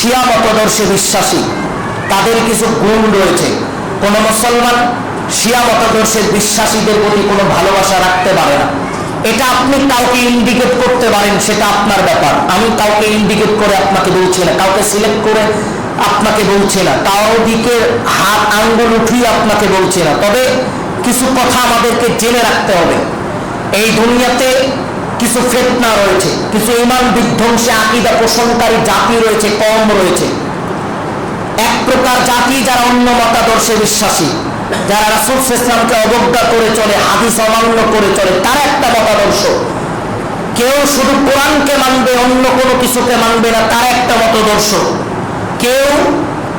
শিয়া মতদর্শে বিশ্বাসী তাদের কিছু গুণ রয়েছে। কোনো মুসলমান শিয়া মতদর্শের বিশ্বাসীদের প্রতি কোনো ভালোবাসা রাখতে পারে না। এটা আপনি কাউকে ইন্ডিকেট করতে পারেন, সেটা আপনার ব্যাপার। আমি কাউকে ইন্ডিকেট করে আপনাকে বলছি না, কাউকে সিলেক্ট করে আপনাকে বলছি না, কারো দিকে হাত আঙ্গুল উঠিয়ে আপনাকে বলছি না। তবে কিছু কথা আমাদেরকে জেনে রাখতে হবে। এই দুনিয়াতে কিছু ফিতনা রয়েছে, কিছু ঈমান বিধ্বংসী আকীদা পোষণকারী জাতি রয়েছে, কওম রয়েছে। এক প্রকার জাতি যারা অন্য মতাদর্শে বিশ্বাসী, যারা রাসূল সাল্লাল্লাহু আলাইহি ওয়াসাল্লামকে অবজ্ঞা করে চলে, হাদিস অমান্য করে চলে, তার একটা মতাদর্শ। কেউ শুধু কোরআনকে মানবে, অন্য কোনো কিছুকে মানবে না, তার একটা মতাদর্শ। কেউ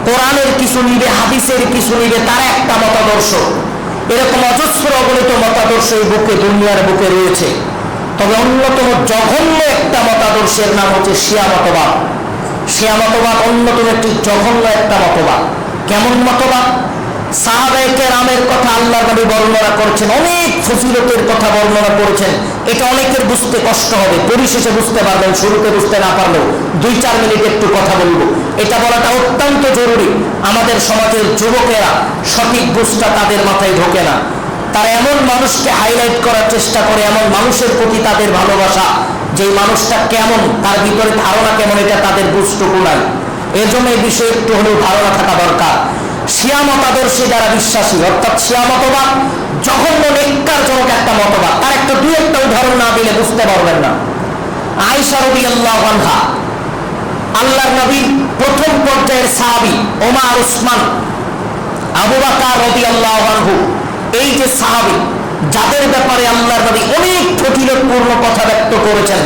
কোরআনের কিছু নিবে, হাদিসের কিছু নিবে, তার একটা মতাদর্শ। এরকম অজস্র অগণিত মতাদর্শ এই বুকে, দুনিয়ার বুকে রয়েছে। তবে অন্যতম জঘন্য একটা মতাদর্শের নাম হচ্ছে শিয়া মতবাদ। শিয়া মতবাদ অন্যতম একটি জঘন্য একটা মতবাদ। কেমন মতবাদ? সাহাবায়ে কেরামের কথা আল্লাহর নবী বর্ণনা করেছেন, অনেক ফজিলতের কথা বর্ণনা করেছেন। এটা অনেকের বুঝতে কষ্ট হবে, পরিশেষে বুঝতে পারবেন, শুরুতে বুঝতে না পারলেও 2-4 মিনিট একটু কথা বলবো। এটা বলাটা অত্যন্ত জরুরি। আমাদের সমাজের যুবকেরা সঠিক বুঝটা তাদের মাথায় ঢোকে না। তারা এমন মানুষকে হাইলাইট করার চেষ্টা করে, এমন মানুষের প্রতি তাদের ভালোবাসা, যে মানুষটা কেমন, তার ভিতরে ধারণা কেমন, এটা তাদের বুঝটুকু নাই। এর জন্য এই বিষয়ে একটু হলেও ধারণা থাকা দরকার। শিয়া মতাদর্শে যারা বিশ্বাসী, অর্থাৎ শিয়া মতবাদ জঘন্য নেককারজনক একটা মতবাদ। তার একটা দুই একটা উদাহরণ না দিলে বুঝতে পারবেন না। আয়েশা রাদিয়াল্লাহু আনহা, আল্লাহর নবীর প্রথম পর্যায়ের সাহাবী, ওমর, উসমান, আবু বকর রাদিয়াল্লাহু আনহু, এই যে সাহাবী যাদের ব্যাপারে আল্লাহর নবী অনেক ফজিলতপূর্ণ কথা ব্যক্ত করেছেন,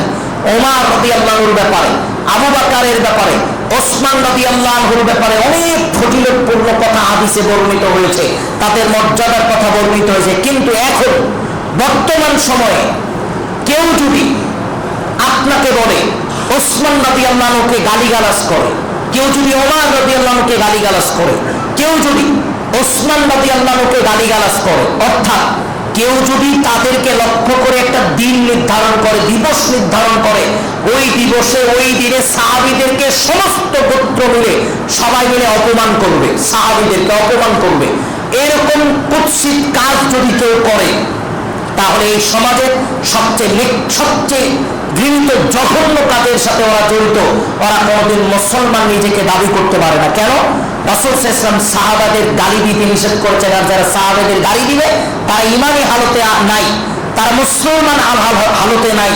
ওমর রাদিয়াল্লাহু আনহুর ব্যাপারে, আবু বকরের ব্যাপারে, ওসমান রাদিয়াল্লাহু আনহুর ব্যাপারে অনেক ফজিলতপূর্ণ কথা হাদিসে বর্ণিত হয়েছে, তাদের মর্যাদার কথা বর্ণিত হয়েছে। কিন্তু এখন বর্তমান সময়ে কেউ যদি আপনাকে বলে ওসমান রাদিয়াল্লাহু আনহুকে গালিগালাজ করে, কেউ যদি ওমর রাদিয়াল্লাহু আনহুকে গালিগালাজ করে, কেউ যদি ওসমান রাদিয়াল্লাহু আনহুকে গালিগালাজ করে, অর্থাৎ কেউ যদি তাদেরকে লক্ষ্য করে একটা দিন নির্ধারণ করে, দিবস নির্ধারণ করে, ওই দিবসে ওই দিনে সাহাবীদেরকে সমস্ত গোত্র মিলে সবাই মিলে অপমান করবে, সাহাবীদেরকে অপমান করবে, এরকম কুৎসিত কাজ যদি কেউ করে, তাহলে এই সমাজের সবচেয়ে ঘৃণিত জঘন্য কাজের সাথে ওরা জড়িত। ওরা কোনোদিন মুসলমান নিজেকে দাবি করতে পারে না। কেন? রাসূল সাল্লাল্লাহু আলাইহি ওয়াসাল্লাম সাহাবাদের গালি দিতে নিষেধ করেছেন, আর যারা সাহাবাদের গালি দিবে তারা ঈমানি হালতে নাই, তারা মুসলমান হালতে নাই।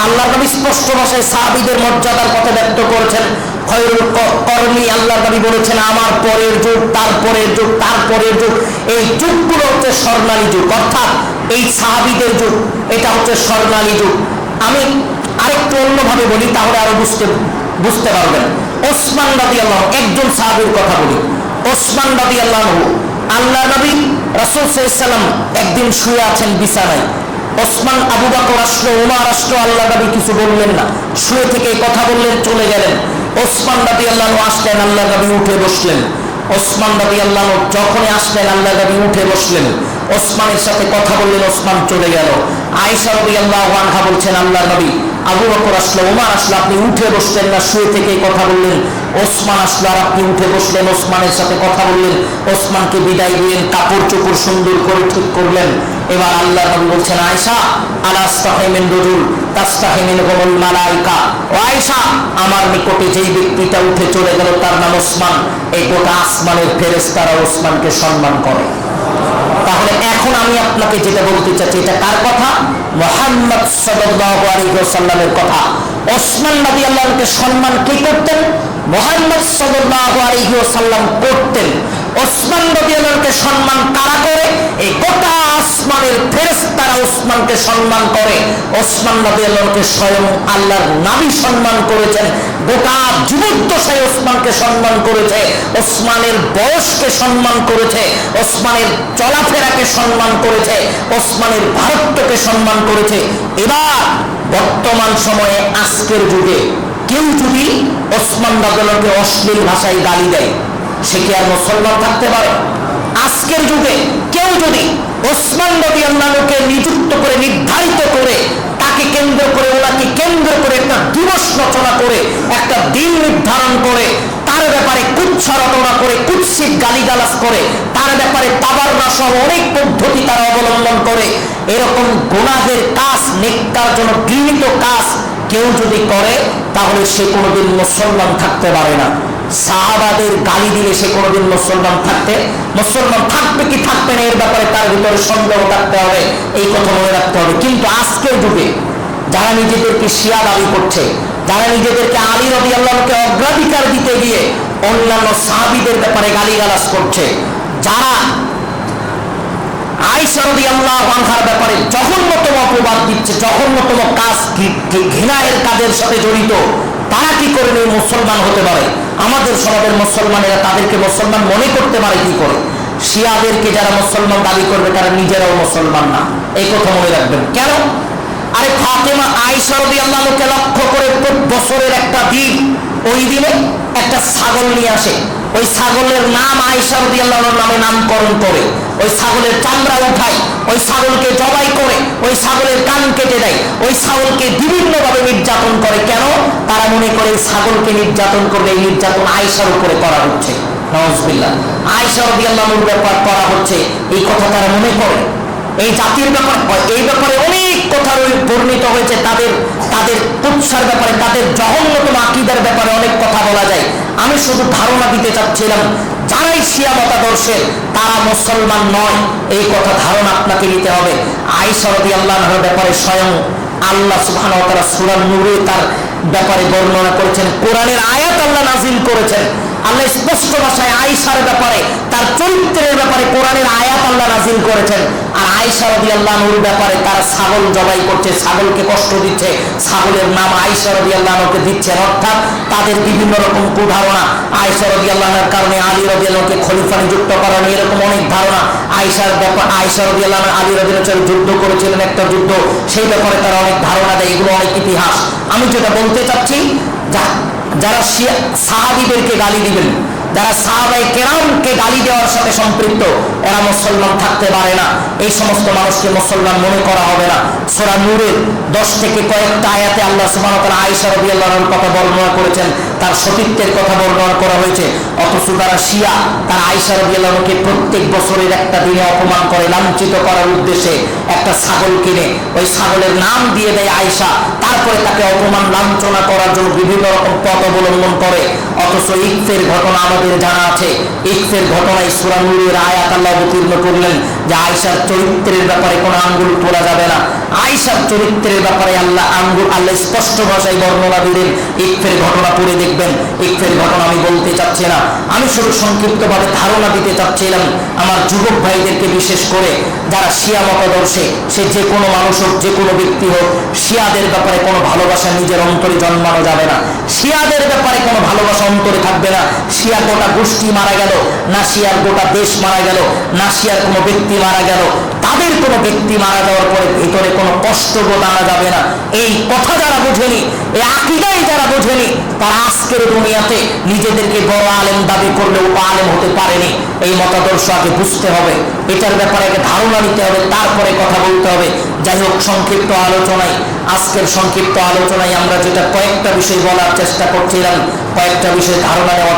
আল্লাহর নবী স্পষ্ট ভাষায় সাহাবীদের মর্যাদার কথা ব্যক্ত করেছেন। খয়রুল করনি, আল্লাহর নবী বলেছেন আমার পরের যুগ, তারপরের যুগ, তারপরের যুগ, এই যুগগুলো হচ্ছে স্বর্ণালী যুগ, অর্থাৎ এই সাহাবীদের যুগ, এটা হচ্ছে স্বর্ণালী যুগ। আমি আরেকটু অন্যভাবে বলি, তাহলে আরো বুঝতে পারবেন। ওসমান রাদিয়াল্লাহু আনহু, একজন সাহাবীর কথা বলি। ওসমান রাদিয়াল্লাহু আনহু, আল্লাহর নবী রাসূল সাল্লাল্লাহু আলাইহি ওয়াসাল্লাম একদিন শুয়ে আছেন বিছানায়। ওসমান, আবু বকর আসলো, ওমর আসলো, আল্লাহর নবী কিছু বললেন না, শুয়ে থেকে কথা বললেন, চলে গেলেন। ওসমান রাদিয়াল্লাহু আনহু আসলেন, আল্লাহর নবী উঠে বসলেন। ওসমান রাদিয়াল্লাহু আনহু যখনই আসলেন, আল্লাহর নবী উঠে বসলেন, ওসমানের সাথে কথা বললেন, ওসমান চলে গেল। আয়েশা রাদিয়াল্লাহু আনহা বলছেন, আল্লাহর নবী, আবু বকর আসলো, ওমর আসলো, আপনি উঠে বসলেন না, শুয়ে থেকে কথা বললেন। ওসমান আসলো আর আপনি উঠে বসলেন, ওসমানের সাথে কথা বললেন, ওসমানকে বিদায় দিলেন, কাপড় চোপড় সুন্দর করে ঠিক করলেন। এবার আল্লাহর নবী বলছেন, আয়েশা, আলাস্তাহি মিন রাজুল তাস্তাহি মিনহুল মালায়েকা, ও আয়েশা, আমার নিকটে যেই ব্যক্তিটা উঠে চলে গেল তার নাম ওসমান, এই গোটা আসমানের ফেরেশতারা ওসমানকে সম্মান করে। তাহলে এখন আমি আপনাকে যেটা বলতে চাচ্ছি, এটা কার কথা? মুহাম্মদ সাল্লাল্লাহু আলাইহি ওয়াসাল্লামের কথা। ওসমান রাদিয়াল্লাহু আনহুকে সম্মান কে করতেন? মুহাম্মদ সাল্লাল্লাহু আলাইহি ওয়াসাল্লাম করতেন। ওসমান রাদিয়াল্লাহু আনহুকে সম্মান কারা করে? এই গোটা আসমানের ফেরেশতারা ওসমানকে সম্মান করে। ওসমান রাদিয়াল্লাহু আনহুকে স্বয়ং আল্লাহর নবী সম্মান করেছেন, গোটা জীবদ্দশায় ওসমানকে সম্মান করেছে, ওসমানের বয়সকে সম্মান করেছে, ওসমানের চলাফেরাকে সম্মান করেছে, ওসমানের ভারতকে সম্মান করেছে। এবার বর্তমান সময়ে আজকের যুগে কেউ যদি ওসমান রাদিয়াল্লাহু আনহুকে অশ্লীল ভাষায় গালি দেয়, সে কি আর মুসলমান থাকতে পারে? আজকের যুগে কেউ যদি ওসমান রাদিয়াল্লাহু আনহুকে নিযুক্ত করে, নির্ধারিত করে, তাকে কেন্দ্র করে, ওনাকে কেন্দ্র করে একটা দিবস রচনা করে, একটা দিন নির্ধারণ করে গালিগালাজ করে, তার ব্যাপারে তাবাররা সহ অনেক পদ্ধতি তারা অবলম্বন করে। এরকম গুনাহের কাজ, নেককারজনক ঘৃণিত কাজ কেউ যদি করে তাহলে সে কোনোদিন মুসলমান থাকতে পারে না। সাহাবাদের গালি দিলে সে কোনোদিন মুসলমান থাকবে কি থাকবে না এর ব্যাপারে তার ভিতরে সন্দেহ থাকতে হবে, এই কথা মনে রাখতে হবে। কিন্তু আজকের যুগে যারা নিজেদেরকে শিয়া দাবি করছে, যারা নিজেদেরকে আলী রাদিয়াল্লাহুকে অগ্রাধিকার দিতে গিয়ে অন্যান্য সাহাবীদের ব্যাপারে গালিগালাজ করছে, যারা আয়েশা রাদিয়াল্লাহু আনহার ব্যাপারে জঘন্যতম অপবাদ দিচ্ছে, জঘন্যতম কাজ, ঘৃণায়ের কাজের সাথে জড়িত, তারা কি করে মুসলমান হতে পারে? আমাদের সমাজের মুসলমানেরা তাদেরকে মুসলমান মনে করতে পারে কি করে? শিয়াদেরকে যারা মুসলমান দাবি করবে তারা নিজেরাও মুসলমান না, এই কথা মনে রাখবেন। কেন? আরে ফাতেমা আয়েশা রাদিয়াল্লাহু আনহাকে লক্ষ্য করে বছরের একটা দিন, ওই দিনে একটা ছাগল নিয়ে আসে, ওই ছাগলের নাম আয়েশা রাদিয়াল্লাহু আনহার নামে নামকরণ করে, ওই ছাগলের চামড়া উঠায়, ওই ছাগলকে জবাই করে, ওই ছাগলের কান কেটে দেয়, ওই ছাগলকে বিভিন্নভাবে নির্যাতন করে। কেন? তারা মনে করে ছাগলকে নির্যাতন করলে এই নির্যাতন আয়েশার উপরে করা হচ্ছে, নাউজুবিল্লাহ, আয়েশা রাদিয়াল্লাহু আনহার ব্যাপার করা হচ্ছে, এই কথা তারা মনে করে। এই জাতির ব্যাপার, এই ব্যাপারে অনেক কথা বর্ণিত হয়েছে, তাদের তুচ্ছার ব্যাপারে, তাদের জঘন্যতম আকীদার ব্যাপারে অনেক কথা বলা যায়। আমি শুধু ধারণা দিতে চাচ্ছিলাম, যারাই শিয়া মতাদর্শের তারা মুসলমান নয়, এই কথা ধারণা আপনাকে নিতে হবে। আয়েশা রাদিয়াল্লাহু আনহার ব্যাপারে স্বয়ং আল্লাহ সুবহানাহু ওয়া তাআলা সূরা নূরে তার ব্যাপারে বর্ণনা করেছেন, কোরআনের আয়াত আল্লাহ নাযিল করেছেন। আল্লাহ স্পষ্ট ভাষায় আয়েশার ব্যাপারে, তার চরিত্রের ব্যাপারে কোরআনের আয়াত আল্লাহ নাযিল করেছেন। আর আয়েশা রাদিয়াল্লাহু আনহার ব্যাপারে তারা ছাগল জবাই করছে, ছাগলকে কষ্ট দিচ্ছে, ছাগলের নাম আয়েশা রাদিয়াল্লাহু আনহাকে দিচ্ছেন, অর্থাৎ তাদের বিভিন্ন রকম কুধারণা। আয়েশা রাদিয়াল্লাহু আনহার কারণে আলী রাদিয়াল্লাহু আনহুকে খলিফা নিযুক্ত করা নিয়ে এরকম অনেক ধারণা। আয়েশার ব্যাপার, আয়েশা রাদিয়াল্লাহু আনহা আলী রাদিয়াল্লাহু আনহু যুদ্ধ করেছিলেন, একটা যুদ্ধ, সেই ব্যাপারে তারা অনেক ধারণা দেয়, এগুলো অনেক ইতিহাস। আমি যেটা বলতে চাচ্ছি, যারা সাহাবীদেরকে গালি দিবেন, যারা সাহাবায়ে কেরামকে গালি দেওয়ার সাথে সম্পৃক্ত, এরা মুসলমান থাকতে পারে না। এই সমস্ত মানুষকে মুসলমান মনে করা হবে না। সূরা নূরের 10 থেকে কয়েকটা আয়াতে আল্লাহ সুবহানাহু ওয়া তাআলা আয়েশা রাদিয়াল্লাহু আনহার কথা বর্ণনা করেছেন, তার সতীত্বের কথা বর্ণনা করা হয়েছে। অথচ তারা শিয়া, তারা আয়েশা রাদিয়াল্লাহু আনহাকে প্রত্যেক বছরের একটা দিনে অপমান করে, লাঞ্ছিত করার উদ্দেশ্যে একটা ছাগল কিনে, ওই ছাগলের নাম দিয়ে দেয় আয়েশা, তারপরে তাকে অপমান লাঞ্ছনা করার জন্য বিভিন্ন রকম পথ অবলম্বন করে। অথচ ইফকের ঘটনা আমাদের জানা আছে, ইফকের ঘটনায় সূরা নূরের আয়াত আল্লাহ অবতীর্ণ করলেন যে আয়েশার চরিত্রের ব্যাপারে কোনো আঙ্গুল তোলা যাবে না। আয়েশার চরিত্রের ব্যাপারে আল্লাহ স্পষ্ট ভাষায় বর্ণনা দিলেন। ইফকের ঘটনা পড়ে দেখবেন। ইফকের ঘটনা আমি বলতে চাচ্ছি না, আমি শুধু সংক্ষিপ্তভাবে ধারণা দিতে চাচ্ছিলাম আমার যুবক ভাইদেরকে, বিশেষ করে যারা শিয়া মতাদর্শে, সে যে কোনো মানুষ হোক, যে কোনো ব্যক্তি হোক, শিয়াদের ব্যাপারে কোনো ভালোবাসা নিজের অন্তরে জন্মানো যাবে না। শিয়াদের ব্যাপারে কোনো ভালোবাসা অন্তরে থাকবে না। শিয়া গোটা গোষ্ঠী মারা গেল না, শিয়ার গোটা দেশ মারা গেল না, শিয়ার কোনো ব্যক্তি মারা গেল, তাদের কোনো ব্যক্তি মারা যাওয়ার পরে ভিতরে কোনো কষ্টবোধ আনা যাবে না। এই কথা যারা বোঝেনি, এই আকীদাই যারা বোঝেনি, তারা আজকের দুনিয়াতে নিজেদেরকে বড় আলেম দাবি করলেও আলেম হতে পারেনি। এই মতাদর্শ আগে বুঝতে হবে, এটার ব্যাপারে আগে ধারণা নিতে হবে, তারপরে কথা বলতে হবে। যাই হোক, সংক্ষিপ্ত আলোচনায়, আজকের সংক্ষিপ্ত আলোচনায় আমরা যেটা কয়েকটা বিষয় বলার চেষ্টা করছিলাম, কয়েকটা বিষয় ধারণা নেওয়ার